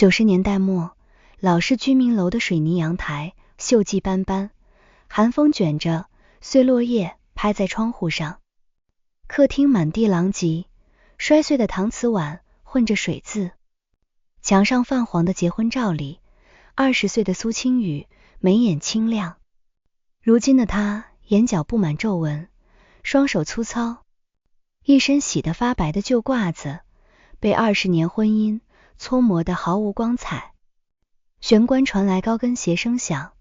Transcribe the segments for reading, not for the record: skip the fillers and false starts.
90年代末，老式居民楼的水泥阳台锈迹斑斑，寒风卷着碎落叶拍在窗户上。客厅满地狼藉，摔碎的搪瓷碗混着水渍。墙上泛黄的结婚照里，20岁的苏青雨眉眼清亮。如今的她眼角布满皱纹，双手粗糙，一身洗得发白的旧褂子被20年婚姻搓磨得毫无光彩。玄关传来高跟鞋声响，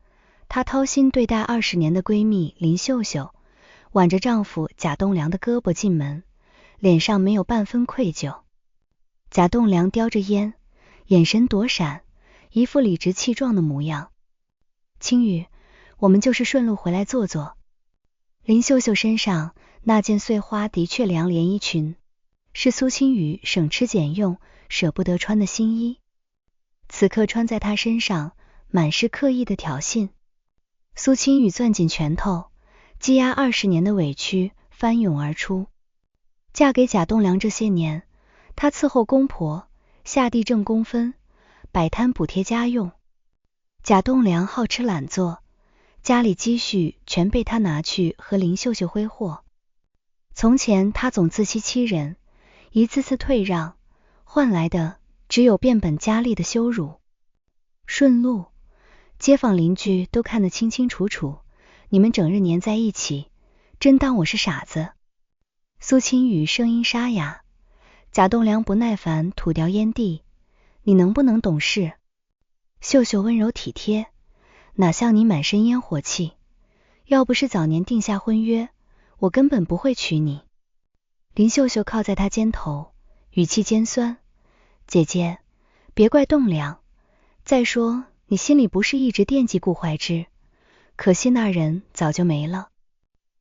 她掏心对待20年的闺蜜林秀秀，挽着丈夫贾栋梁的胳膊进门，脸上没有半分愧疚。贾栋梁叼着烟，眼神躲闪，一副理直气壮的模样。青雨，我们就是顺路回来坐坐。林秀秀身上那件碎花的确良连衣裙，是苏青雨省吃俭用舍不得穿的新衣，此刻穿在她身上满是刻意的挑衅。苏青雨攥紧拳头，积压20年的委屈翻涌而出。嫁给贾栋梁这些年，她伺候公婆，下地挣工分，摆摊补贴家用。贾栋梁好吃懒做，家里积蓄全被他拿去和林秀秀挥霍。从前他总自欺欺人，一次次退让，换来的只有变本加厉的羞辱。顺路，街坊邻居都看得清清楚楚，你们整日黏在一起，真当我是傻子？苏青雨声音沙哑。贾栋梁不耐烦吐掉烟蒂，你能不能懂事？秀秀温柔体贴，哪像你满身烟火气，要不是早年定下婚约，我根本不会娶你。林秀秀靠在他肩头，语气尖酸，姐姐，别怪栋梁，再说你心里不是一直惦记顾怀之，可惜那人早就没了。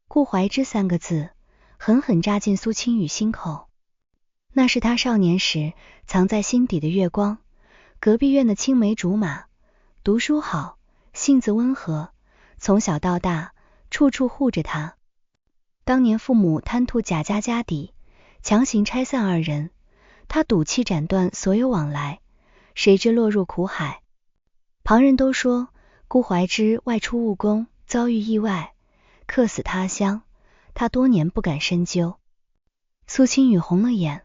顾怀之3个字狠狠扎进苏青雨心口，那是他少年时藏在心底的月光，隔壁院的青梅竹马，读书好，性子温和，从小到大处处护着他。当年父母贪图贾家家底，强行拆散2人，他赌气斩断所有往来，谁知落入苦海。旁人都说顾怀之外出务工遭遇意外，客死他乡，他多年不敢深究。苏青雨红了眼，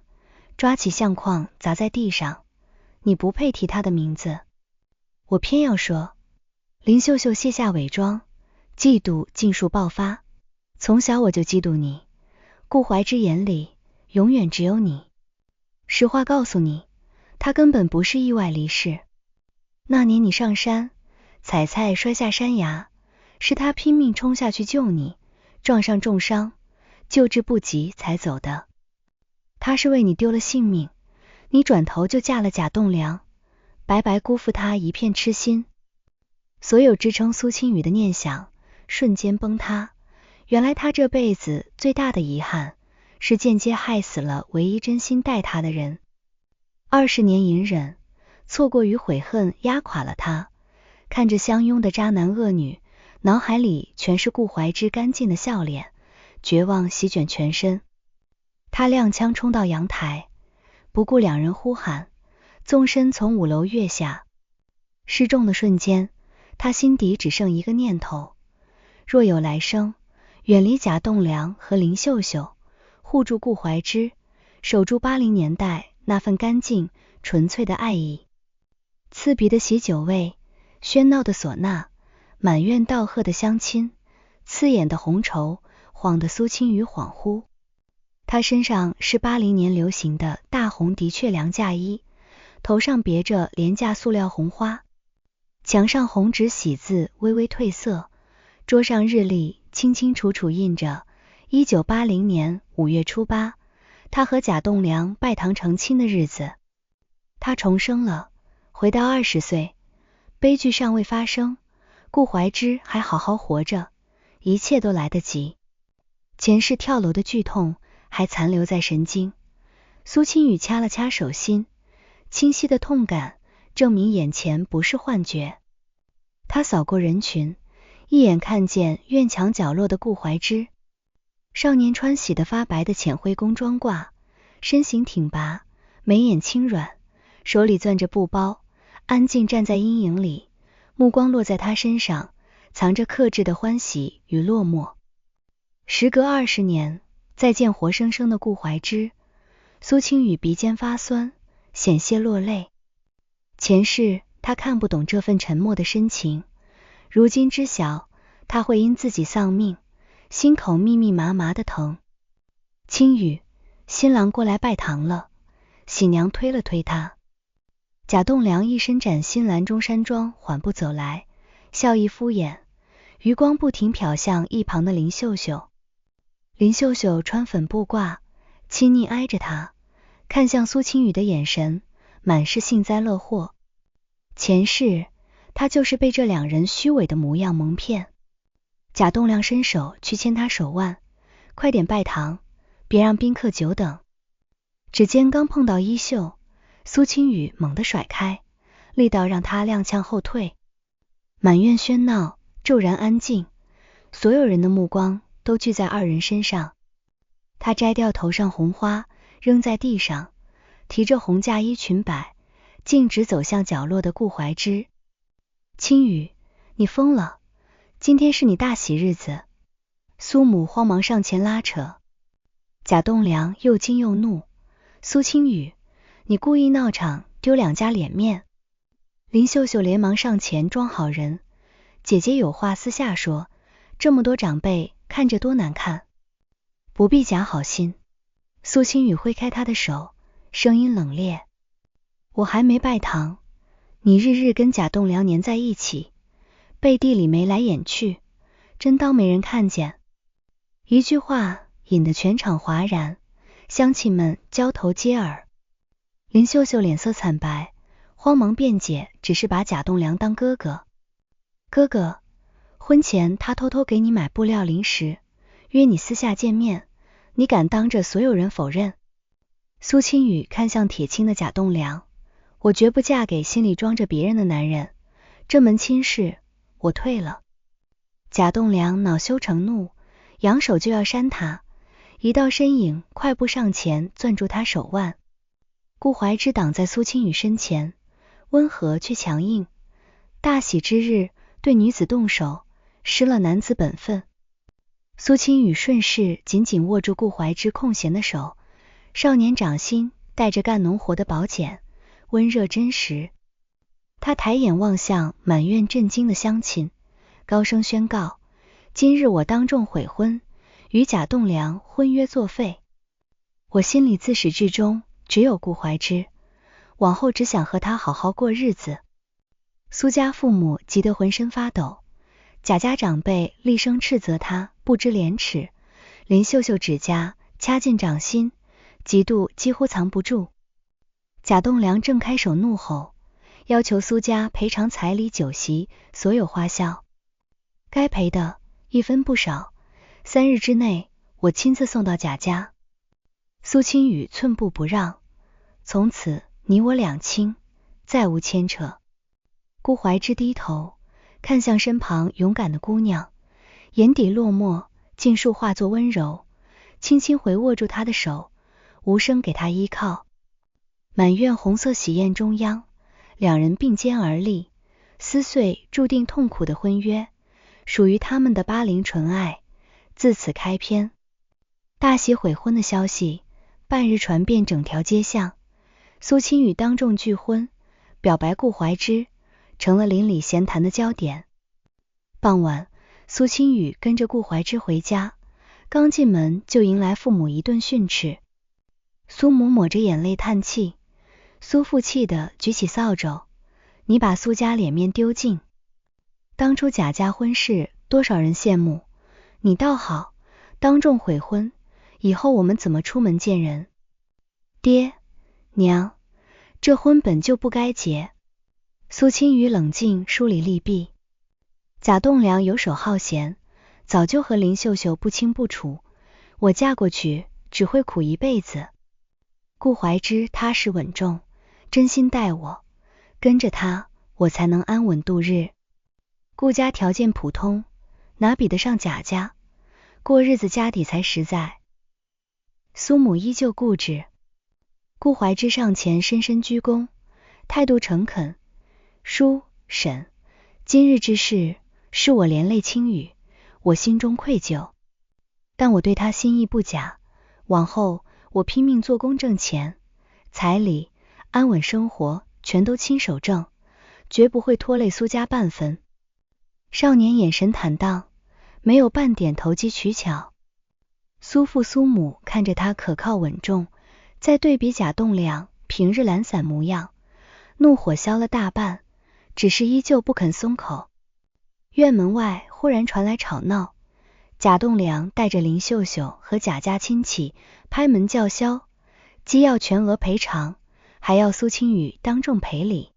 抓起相框砸在地上，你不配提他的名字。我偏要说。林秀秀卸下伪装，嫉妒尽数爆发。从小我就嫉妒你，顾怀之眼里永远只有你。实话告诉你，他根本不是意外离世。那年你上山，采菜摔下山崖，是他拼命冲下去救你，撞上重伤，救治不及才走的。他是为你丢了性命，你转头就嫁了贾栋梁，白白辜负他一片痴心。所有支撑苏青雨的念想瞬间崩塌，原来他这辈子最大的遗憾是间接害死了唯一真心待他的人。20年隐忍，错过与悔恨压垮了他，看着相拥的渣男恶女，脑海里全是顾怀之干净的笑脸，绝望席卷全身。他踉跄冲到阳台，不顾2人呼喊，纵身从5楼跃下。失重的瞬间，他心底只剩一个念头，若有来生，远离贾栋梁和林秀秀，护住顾怀之，守住80年代那份干净纯粹的爱意。刺鼻的喜酒味，喧闹的唢呐，满院道贺的乡亲，刺眼的红绸晃得苏青雨恍惚。他身上是80年流行的大红的确良嫁衣，头上别着廉价塑料红花，墙上红纸喜字微微褪色，桌上日历清清楚楚印着1980年5月初8，他和贾栋梁拜堂成亲的日子。他重生了，回到20岁，悲剧尚未发生，顾怀之还好好活着，一切都来得及。前世跳楼的剧痛还残留在神经，苏青雨掐了掐手心，清晰的痛感证明眼前不是幻觉。他扫过人群，一眼看见院墙角落的顾怀之，少年穿洗得发白的浅灰工装褂，身形挺拔，眉眼轻软，手里攥着布包，安静站在阴影里，目光落在他身上，藏着克制的欢喜与落寞。时隔20年，再见活生生的顾怀之，苏清雨鼻尖发酸，险些落泪。前世他看不懂这份沉默的深情，如今知晓他会因自己丧命，心口密密麻麻的疼。青雨，新郎过来拜堂了。喜娘推了推他。贾栋梁一身崭新蓝中山装缓步走来，笑意敷衍，余光不停瞟向一旁的林秀秀。林秀秀穿粉布褂，亲昵挨着他，看向苏清雨的眼神满是幸灾乐祸。前世他就是被这两人虚伪的模样蒙骗。贾栋梁伸手去牵他手腕，快点拜堂，别让宾客久等。指尖刚碰到衣袖，苏清雨猛地甩开，力道让他踉跄后退。满院喧闹，骤然安静，所有人的目光都聚在二人身上。他摘掉头上红花，扔在地上，提着红嫁衣裙摆，径直走向角落的顾怀之。青雨，你疯了，今天是你大喜日子。苏母慌忙上前拉扯。贾栋梁又惊又怒，苏清雨，你故意闹场，丢两家脸面。林秀秀连忙上前装好人，姐姐有话私下说，这么多长辈看着多难看。不必假好心。苏清雨挥开他的手，声音冷冽。我还没拜堂，你日日跟贾栋梁黏在一起，背地里眉来眼去，真当没人看见。一句话引得全场哗然，乡亲们交头接耳。林秀秀脸色惨白，慌忙辩解，只是把贾栋梁当哥哥。哥哥，婚前他偷偷给你买布料零食，约你私下见面，你敢当着所有人否认？苏清雨看向铁青的贾栋梁，我绝不嫁给心里装着别人的男人，这门亲事我退了。贾栋梁恼羞成怒，扬手就要扇他，一道身影快步上前攥住他手腕。顾怀之挡在苏清雨身前，温和却强硬。大喜之日，对女子动手，失了男子本分。苏清雨顺势紧紧握住顾怀之空闲的手，少年掌心带着干农活的宝茧，温热真实。他抬眼望向满院震惊的乡亲，高声宣告，今日我当众悔婚，与贾栋梁婚约作废。我心里自始至终只有顾怀之，往后只想和他好好过日子。苏家父母急得浑身发抖，贾家长辈厉声斥责他不知廉耻，林秀秀指甲掐进掌心，嫉妒几乎藏不住。贾栋梁正开手怒吼，要求苏家赔偿彩礼酒席所有花销，该赔的一分不少，3日之内我亲自送到贾家。苏清雨寸步不让，从此你我两清，再无牵扯。顾怀之低头看向身旁勇敢的姑娘，眼底落寞尽数化作温柔，轻轻回握住她的手，无声给她依靠。满院红色喜宴中央，两人并肩而立，撕碎注定痛苦的婚约，属于他们的80纯爱自此开篇。大喜悔婚的消息半日传遍整条街巷，苏清雨当众拒婚，表白顾怀之，成了邻里闲谈的焦点。傍晚，苏清雨跟着顾怀之回家，刚进门就迎来父母一顿训斥。苏母抹着眼泪叹气，苏父气得举起扫帚，你把苏家脸面丢尽。当初贾家婚事多少人羡慕，你倒好，当众悔婚，以后我们怎么出门见人？爹娘，这婚本就不该结。苏清雨冷静梳理利弊。贾栋梁游手好闲，早就和林秀秀不清不楚，我嫁过去只会苦一辈子。顾怀之踏实稳重，真心待我，跟着他我才能安稳度日。顾家条件普通，哪比得上贾家，过日子家底才实在。苏母依旧固执。顾怀之上前深深鞠躬，态度诚恳，叔婶，今日之事，是我连累青羽，我心中愧疚，但我对他心意不假，往后我拼命做工挣钱，彩礼、安稳生活全都亲手挣，绝不会拖累苏家半分。少年眼神坦荡，没有半点投机取巧。苏父苏母看着他可靠稳重，再对比贾栋梁平日懒散模样，怒火消了大半，只是依旧不肯松口。院门外忽然传来吵闹，贾栋梁带着林秀秀和贾家亲戚拍门叫嚣，既要全额赔偿，还要苏青雨当众赔礼。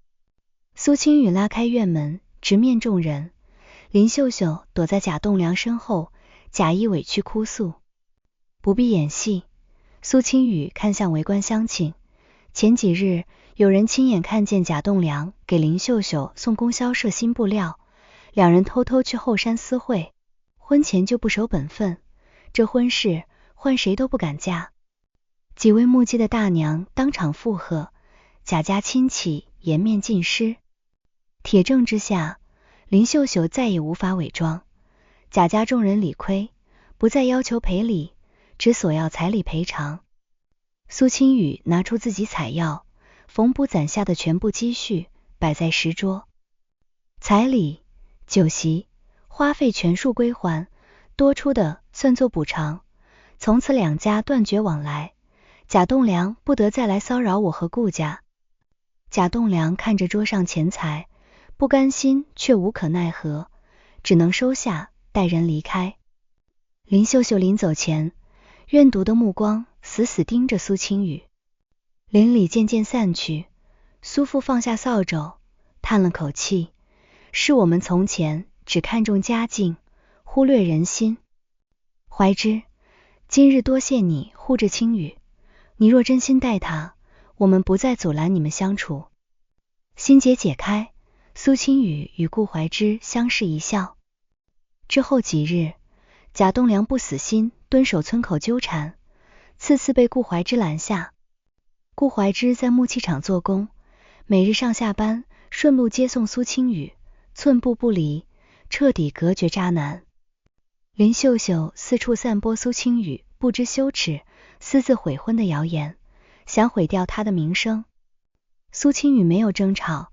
苏青雨拉开院门，直面众人，林秀秀躲在贾栋梁身后，假意委屈哭诉。不必演戏，苏青雨看向围观乡亲，前几日有人亲眼看见贾栋梁给林秀秀送供销社新布料，两人偷偷去后山私会，婚前就不守本分，这婚事换谁都不敢嫁。几位目击的大娘当场附和，贾家亲戚颜面尽失。铁证之下，林秀秀再也无法伪装，贾家众人理亏，不再要求赔礼，只索要彩礼赔偿。苏青雨拿出自己采药、缝补攒下的全部积蓄，摆在石桌。彩礼、酒席、花费全数归还，多出的算作补偿。从此两家断绝往来，贾栋梁不得再来骚扰我和顾家。贾栋梁看着桌上钱财，不甘心却无可奈何，只能收下，带人离开。林秀秀临走前，怨毒的目光死死盯着苏青雨。邻里渐渐散去，苏父放下扫帚，叹了口气，是我们从前只看重家境，忽略人心。怀之，今日多谢你护着青雨，你若真心待他，我们不再阻拦你们相处。心结解开，苏青雨与顾怀之相视一笑。之后几日，贾栋梁不死心，蹲守村口纠缠，次次被顾怀之拦下。顾怀之在木器厂做工，每日上下班顺路接送苏青雨，寸步不离，彻底隔绝渣男。林秀秀四处散播苏青雨不知羞耻、私自悔婚的谣言，想毁掉他的名声。苏青雨没有争吵，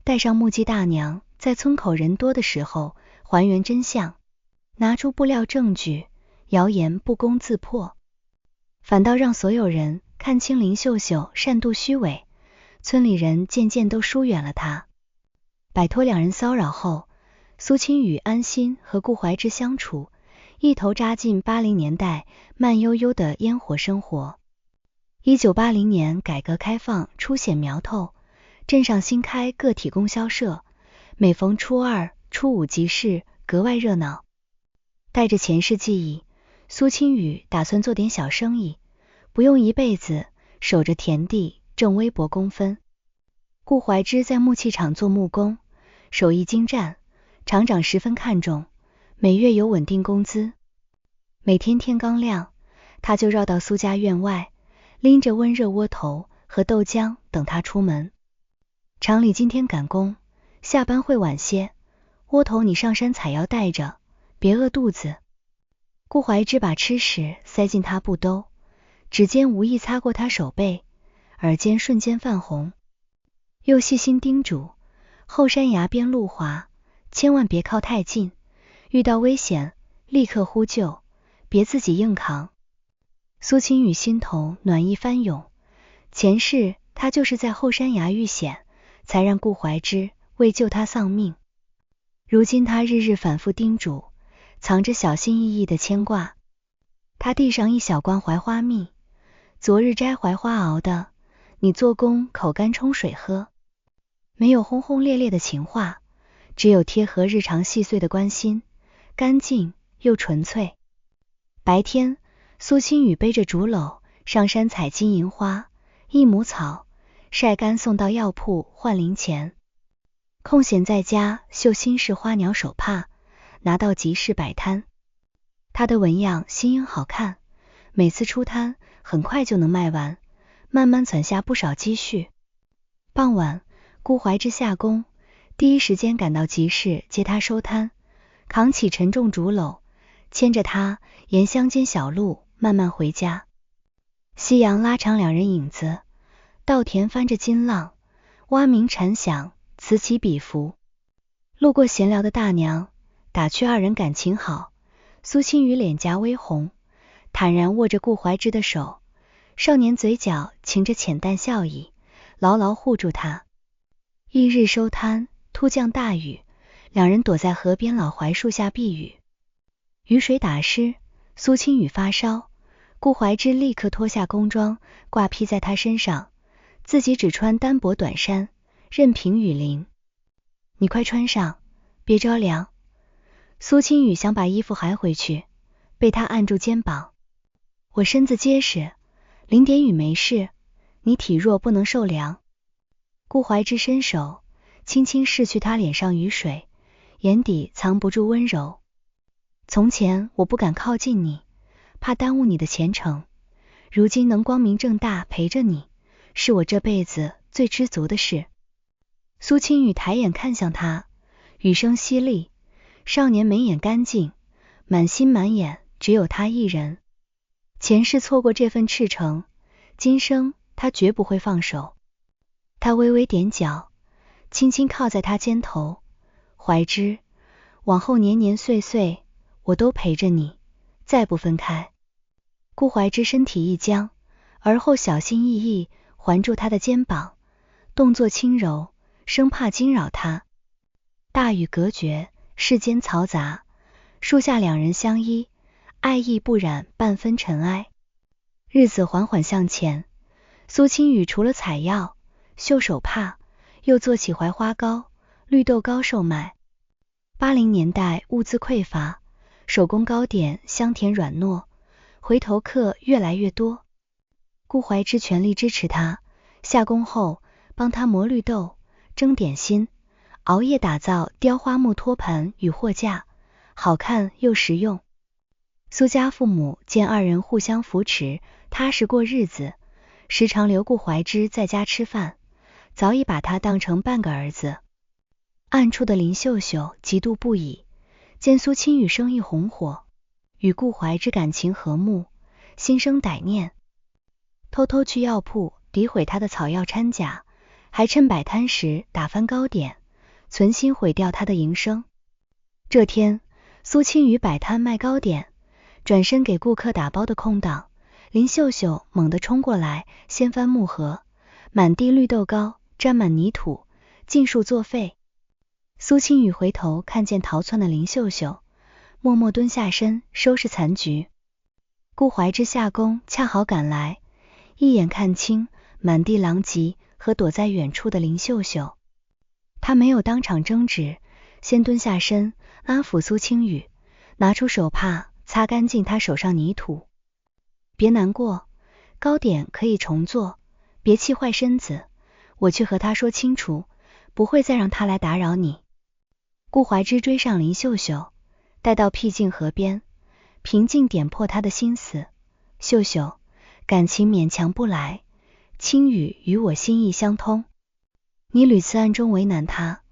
带上目击大娘，在村口人多的时候还原真相，拿出布料证据，谣言不攻自破，反倒让所有人看清林秀秀善妒虚伪，村里人渐渐都疏远了她。摆脱两人骚扰后，苏青雨安心和顾怀之相处，一头扎进80年代慢悠悠的烟火生活。1980年改革开放初显苗头，镇上新开个体供销社，每逢初二、初五集市格外热闹。带着前世记忆，苏青雨打算做点小生意，不用一辈子守着田地挣微薄工分。顾怀之在木器厂做木工，手艺精湛，厂长十分看重，每月有稳定工资。每天天刚亮，他就绕到苏家院外，拎着温热窝头和豆浆等他出门。厂里今天赶工，下班会晚些，窝头你上山采药带着，别饿肚子。顾怀之把吃食塞进他布兜，指尖无意擦过他手背，耳尖瞬间泛红，又细心叮嘱，后山崖边路滑，千万别靠太近，遇到危险立刻呼救，别自己硬扛。苏青雨心头暖意翻涌，前世他就是在后山崖遇险，才让顾怀之为救他丧命。如今他日日反复叮嘱，藏着小心翼翼的牵挂。他递上一小罐槐花蜜，昨日摘槐花熬的，你做工口干冲水喝。没有轰轰烈烈的情话，只有贴合日常细碎的关心，干净又纯粹。白天，苏青雨背着竹篓上山采金银花、益母草，晒干送到药铺换零钱。空闲在家绣新式花鸟手帕，拿到集市摆摊。他的纹样新颖好看，每次出摊很快就能卖完，慢慢攒下不少积蓄。傍晚，顾怀之下工，第一时间赶到集市接他收摊，扛起沉重竹篓，牵着他沿乡间小路慢慢回家。夕阳拉长两人影子，稻田翻着金浪，蛙鸣蝉响，此起彼伏。路过闲聊的大娘，打趣二人感情好。苏青雨脸颊微红，坦然握着顾怀之的手，少年嘴角噙着浅淡笑意，牢牢护住他。翌日收摊，突降大雨，两人躲在河边老槐树下避雨。雨水打湿，苏青雨发烧，顾怀之立刻脱下宫装挂披在他身上，自己只穿单薄短衫，任凭雨淋。你快穿上，别着凉。苏青雨想把衣服还回去，被他按住肩膀。我身子结实，淋点雨没事，你体弱不能受凉。顾怀之伸手轻轻拭去他脸上雨水，眼底藏不住温柔。从前我不敢靠近你，怕耽误你的前程，如今能光明正大陪着你，是我这辈子最知足的事。苏青雨抬眼看向他，语声犀利，少年眉眼干净，满心满眼只有他一人。前世错过这份赤诚，今生他绝不会放手。他微微踮脚，轻轻靠在他肩头，怀之，往后年年岁岁，我都陪着你，再不分开。顾怀之身体一僵，而后小心翼翼环住他的肩膀，动作轻柔，生怕惊扰他。大雨隔绝，世间嘈杂，树下两人相依，爱意不染半分尘埃。日子缓缓向前，苏青雨除了采药、绣手帕，又做起槐花糕、绿豆糕售卖。80年代物资匮乏，手工糕点香甜软糯，回头客越来越多。顾怀之全力支持他，下工后帮他磨绿豆、蒸点心，熬夜打造雕花木托盘与货架，好看又实用。苏家父母见二人互相扶持，踏实过日子，时常留顾怀之在家吃饭，早已把他当成半个儿子。暗处的林秀秀嫉妒不已，见苏青雨生意红火，与顾怀之感情和睦，心生歹念，偷偷去药铺诋毁他的草药掺假，还趁摆摊时打翻糕点，存心毁掉他的营生。这天，苏青雨摆摊卖糕点，转身给顾客打包的空档，林秀秀猛地冲过来，掀翻木盒，满地绿豆糕沾满泥土，尽数作废。苏青雨回头看见逃窜的林秀秀，默默蹲下身收拾残局。顾怀之下工恰好赶来，一眼看清满地狼藉和躲在远处的林秀秀。他没有当场争执，先蹲下身安抚苏青雨，拿出手帕擦干净他手上泥土。别难过，糕点可以重做，别气坏身子，我去和他说清楚，不会再让他来打扰你。顾怀之追上林秀秀，带到僻静河边，平静点破他的心思。秀秀，感情勉强不来，青雨与我心意相通，你屡次暗中为难他，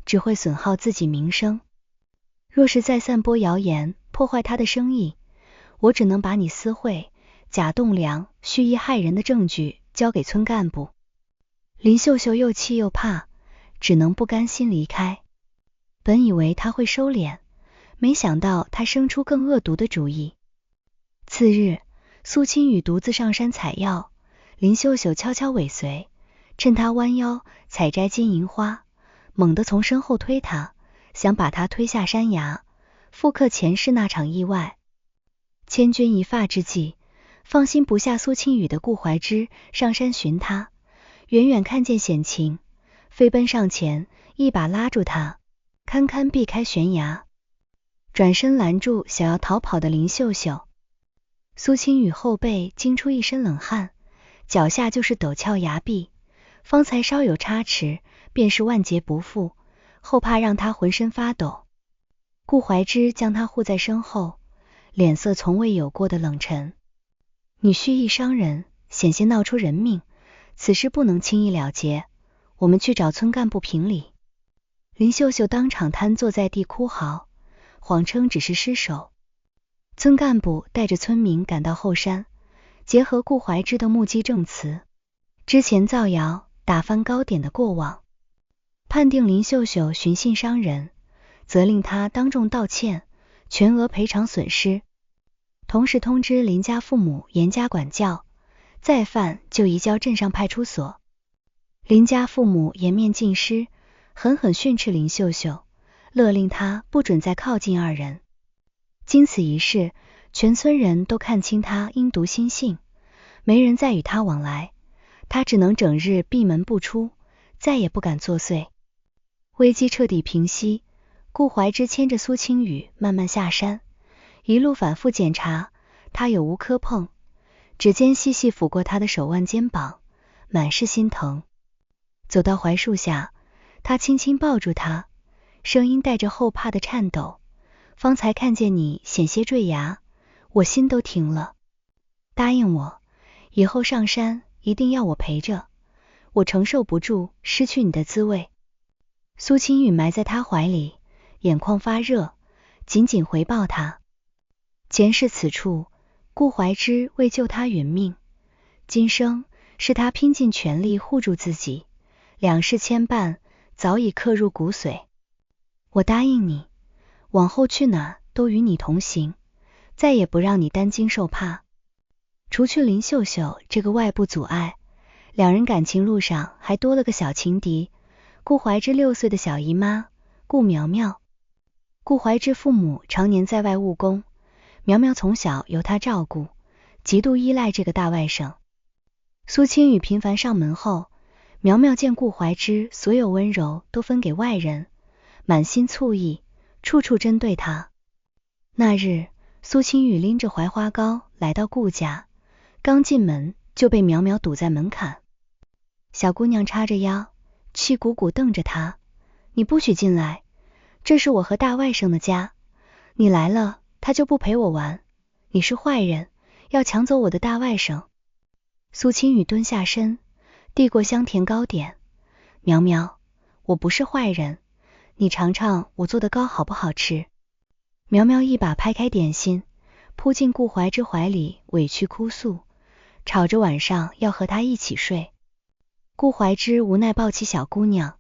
只会损耗自己名声。若是再散播谣言，破坏他的生意，我只能把你私会、假栋梁、蓄意害人的证据交给村干部。林秀秀又气又怕，只能不甘心离开。本以为他会收敛，没想到他生出更恶毒的主意。次日，苏青雨独自上山采药，林秀秀悄悄尾随，趁他弯腰采摘金银花，猛地从身后推他，想把他推下山崖，复刻前世那场意外。千钧一发之际，放心不下苏青雨的顾怀之上山寻他，远远看见险情，飞奔上前，一把拉住他，堪堪避开悬崖，转身拦住想要逃跑的林秀秀。苏青雨后背惊出一身冷汗，脚下就是陡峭崖壁，方才稍有差池，便是万劫不复，后怕让他浑身发抖。顾怀之将他护在身后，脸色从未有过的冷沉。你蓄意伤人，险些闹出人命，此事不能轻易了结，我们去找村干部评理。林秀秀当场瘫坐在地哭嚎，谎称只是失手。村干部带着村民赶到后山，结合顾怀之的目击证词，之前造谣打翻糕点的过往，判定林秀秀寻衅伤人，责令他当众道歉，全额赔偿损失。同时通知林家父母严加管教，再犯就移交镇上派出所。林家父母颜面尽失，狠狠训斥林秀秀，勒令他不准再靠近二人。经此一事，全村人都看清他阴毒心性，没人再与他往来，他只能整日闭门不出，再也不敢作祟。危机彻底平息，顾怀之牵着苏青雨慢慢下山，一路反复检查他有无磕碰，指尖细细抚过他的手腕肩膀，满是心疼。走到槐树下，他轻轻抱住他，声音带着后怕的颤抖，方才看见你险些坠崖，我心都停了。答应我，以后上山一定要我陪着，我承受不住失去你的滋味。苏青雨埋在他怀里，眼眶发热，紧紧回抱他。前世此处，顾怀之为救他殒命，今生是他拼尽全力护住自己，两世牵绊早已刻入骨髓。我答应你，往后去哪都与你同行，再也不让你担惊受怕。除去林秀秀这个外部阻碍，两人感情路上还多了个小情敌，顾怀之6岁的小姨妈顾苗苗。顾怀之父母常年在外务工，苗苗从小由他照顾，极度依赖这个大外甥。苏青雨频繁上门后，苗苗见顾怀之所有温柔都分给外人，满心醋意，处处针对他。那日，苏青雨拎着槐花糕来到顾家，刚进门就被苗苗堵在门槛。小姑娘叉着腰，气鼓鼓瞪着他，你不许进来，这是我和大外甥的家，你来了他就不陪我玩，你是坏人，要抢走我的大外甥。苏青雨蹲下身，递过香甜糕点，苗苗，我不是坏人，你尝尝我做的糕好不好吃。苗苗一把拍开点心，扑进顾怀之怀里，委屈哭诉，吵着晚上要和他一起睡。顾怀之无奈抱起小姑娘，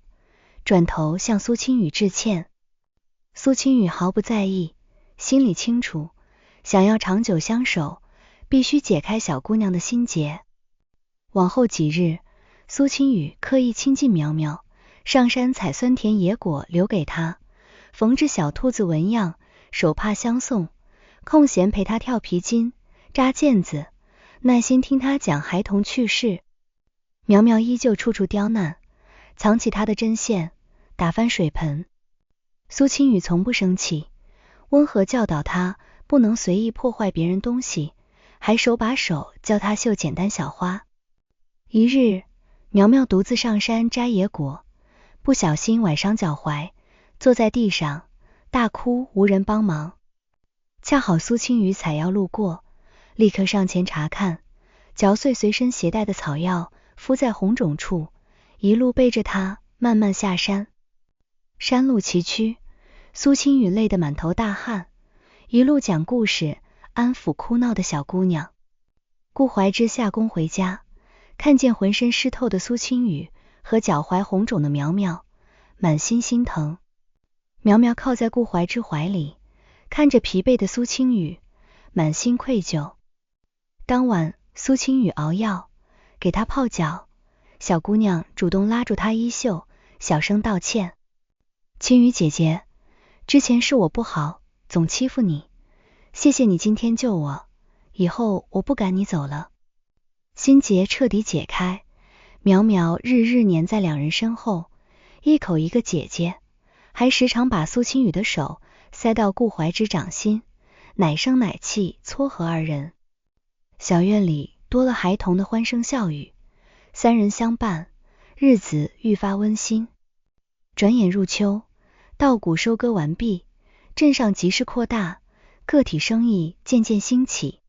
转头向苏青雨致歉。苏青雨毫不在意，心里清楚，想要长久相守，必须解开小姑娘的心结。往后几日，苏青雨刻意亲近苗苗，上山采酸甜野果留给她，缝制小兔子纹样，手帕相送，空闲陪她跳皮筋、扎毽子，耐心听她讲孩童趣事。苗苗依旧处处刁难，藏起她的针线，打翻水盆。苏青雨从不生气，温和教导她不能随意破坏别人东西，还手把手教她绣简单小花。一日，苗苗独自上山摘野果，不小心崴伤脚踝，坐在地上大哭，无人帮忙。恰好苏青雨采药路过，立刻上前查看，嚼碎随身携带的草药，敷在红肿处，一路背着他慢慢下山。山路崎岖，苏青雨累得满头大汗，一路讲故事，安抚哭闹的小姑娘。顾怀之下工回家，看见浑身湿透的苏青雨和脚踝红肿的苗苗，满心心疼。苗苗靠在顾怀之怀里，看着疲惫的苏青雨，满心愧疚。当晚，苏青雨熬药，给她泡脚，小姑娘主动拉住她衣袖，小声道歉：青雨姐姐，之前是我不好，总欺负你，谢谢你今天救我，以后我不赶你走了。心结彻底解开，苗苗日日黏在两人身后，一口一个姐姐，还时常把苏青雨的手塞到顾怀之掌心，奶声奶气撮合二人。小院里多了孩童的欢声笑语，三人相伴，日子愈发温馨。转眼入秋，稻谷收割完毕，镇上集市扩大，个体生意渐渐兴起。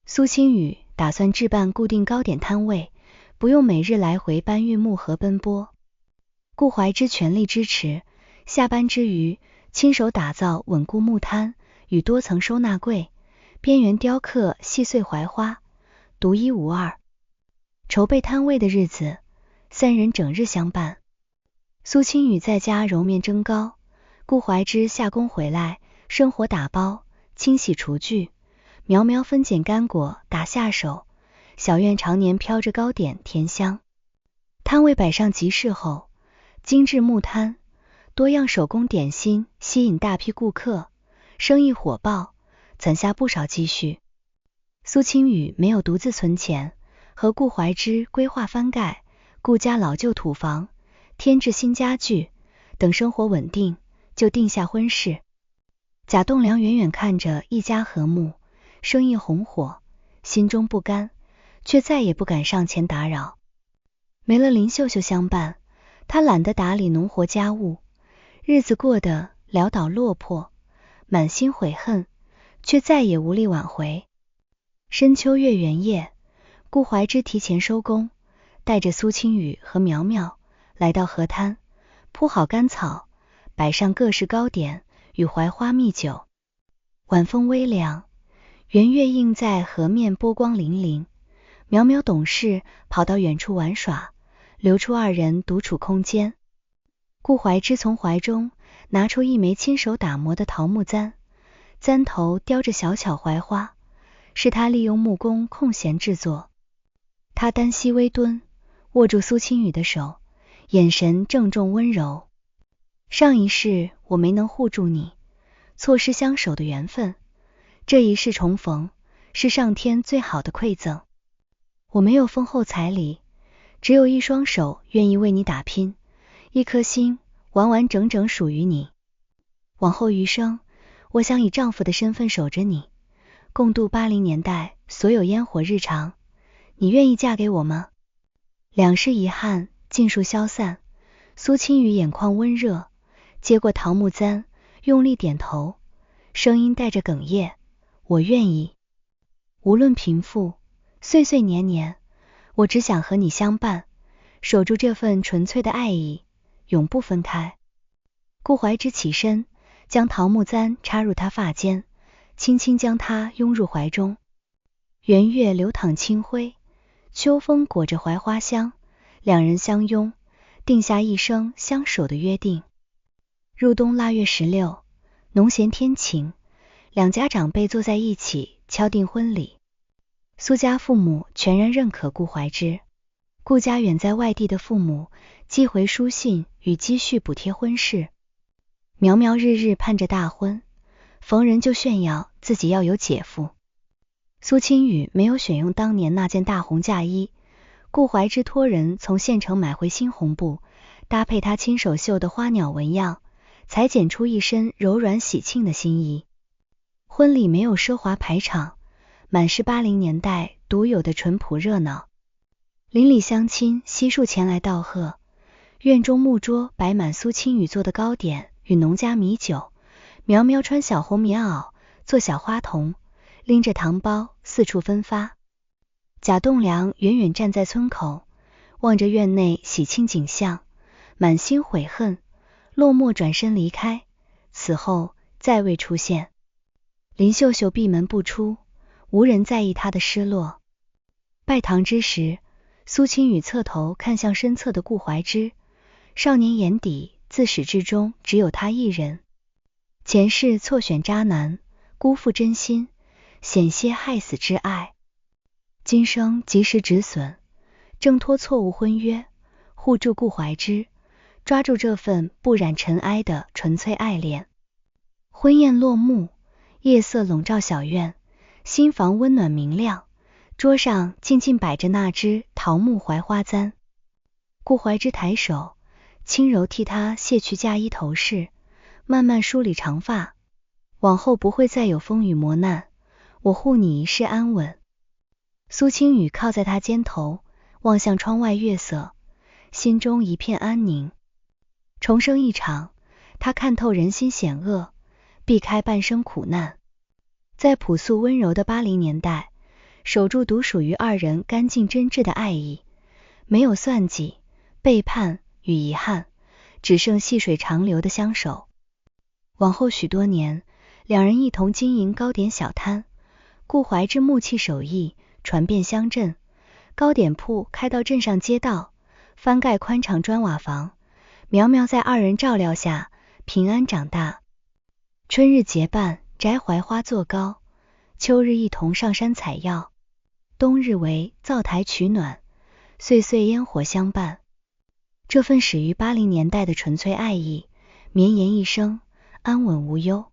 苏青雨打算置办固定糕点摊位，不用每日来回搬运木和奔波。顾怀之全力支持，下班之余，亲手打造稳固木摊与多层收纳柜，边缘雕刻细碎槐花，独一无二。筹备摊位的日子，三人整日相伴。苏清雨在家揉面蒸糕，顾怀之下工回来生火打包清洗厨具，苗苗分拣干果打下手，小院常年飘着糕点甜香。摊位摆上集市后，精致木摊，多样手工点心吸引大批顾客，生意火爆，攒下不少积蓄。苏清雨没有独自存钱，和顾怀之规划翻盖顾家老旧土房，添置新家具，等生活稳定，就定下婚事。贾栋梁远远看着一家和睦，生意红火，心中不甘，却再也不敢上前打扰。没了林秀秀相伴，他懒得打理农活家务，日子过得潦倒落魄，满心悔恨，却再也无力挽回。深秋月圆夜，顾怀之提前收工，带着苏清雨和苗苗来到河滩，铺好干草，摆上各式糕点与槐花蜜酒。晚风微凉，圆月映在河面，波光粼粼。苗苗懂事，跑到远处玩耍，留出二人独处空间。顾怀之从怀中拿出一枚亲手打磨的桃木簪，簪头雕着小巧槐花，是他利用木工空闲制作。他单膝微蹲，握住苏清雨的手，眼神郑重温柔。上一世我没能护住你，错失相守的缘分，这一世重逢，是上天最好的馈赠。我没有丰厚彩礼，只有一双手愿意为你打拼，一颗心完完整整属于你。往后余生，我想以丈夫的身份守着你，共度80年代所有烟火日常。你愿意嫁给我吗？两世遗憾尽数消散，苏清雨眼眶温热，接过桃木簪，用力点头，声音带着哽咽，我愿意。无论贫富，岁岁年年，我只想和你相伴，守住这份纯粹的爱意，永不分开。顾怀之起身，将桃木簪插入他发间，轻轻将他拥入怀中。圆月流淌清辉，秋风裹着槐花香，两人相拥，定下一生相守的约定。入冬腊月16，农闲天晴，两家长辈坐在一起敲定婚礼。苏家父母全然认可顾怀之，顾家远在外地的父母寄回书信与积蓄补贴婚事。苗苗日日盼着大婚，逢人就炫耀自己要有姐夫。苏清雨没有选用当年那件大红嫁衣，顾怀之托人从县城买回新红布，搭配他亲手绣的花鸟纹样，裁剪出一身柔软喜庆的新衣。婚礼没有奢华排场，满是80年代独有的淳朴热闹。邻里乡亲悉数前来道贺，院中木桌摆满苏清雨做的糕点与农家米酒，苗苗穿小红棉袄，做小花童，拎着糖包四处分发。贾栋梁远远站在村口，望着院内喜庆景象，满心悔恨，落寞转身离开，此后再未出现。林秀秀闭门不出，无人在意她的失落。拜堂之时，苏清雨侧头看向身侧的顾怀之，少年眼底自始至终只有他一人。前世错选渣男，辜负真心，险些害死挚爱。今生及时止损，挣脱错误婚约，护住顾怀之，抓住这份不染尘埃的纯粹爱恋。婚宴落幕，夜色笼罩小院，新房温暖明亮，桌上静静摆着那只桃木槐花簪。顾怀之抬手，轻柔替她卸去嫁衣头饰，慢慢梳理长发。往后不会再有风雨磨难，我护你一世安稳。苏清雨靠在他肩头，望向窗外月色，心中一片安宁。重生一场，他看透人心险恶，避开半生苦难。在朴素温柔的80年代，守住独属于二人干净真挚的爱意，没有算计、背叛与遗憾，只剩细水长流的相守。往后许多年，两人一同经营糕点小摊，顾怀之木器手艺传遍乡镇，糕点铺开到镇上街道，翻盖宽敞砖瓦房，苗苗在二人照料下平安长大。春日结伴摘槐花做糕，秋日一同上山采药，冬日为灶台取暖，岁岁烟火相伴。这份始于80年代的纯粹爱意，绵延一生，安稳无忧。